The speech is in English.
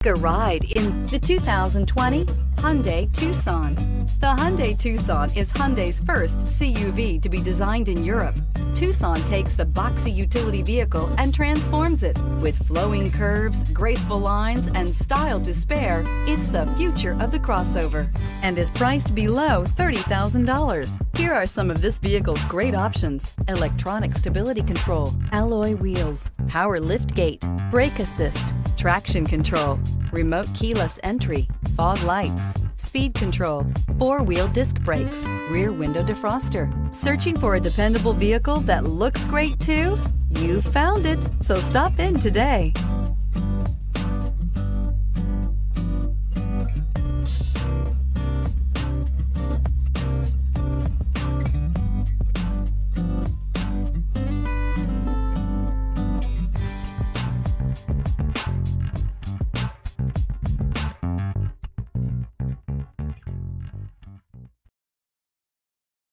Take a ride in the 2020 Hyundai Tucson. The Hyundai Tucson is Hyundai's first CUV to be designed in Europe. Tucson takes the boxy utility vehicle and transforms it. With flowing curves, graceful lines, and style to spare, it's the future of the crossover and is priced below $30,000. Here are some of this vehicle's great options: electronic stability control, alloy wheels, power liftgate, brake assist, traction control, remote keyless entry, fog lights, speed control, four-wheel disc brakes, rear window defroster. Searching for a dependable vehicle that looks great too? You found it, so stop in today.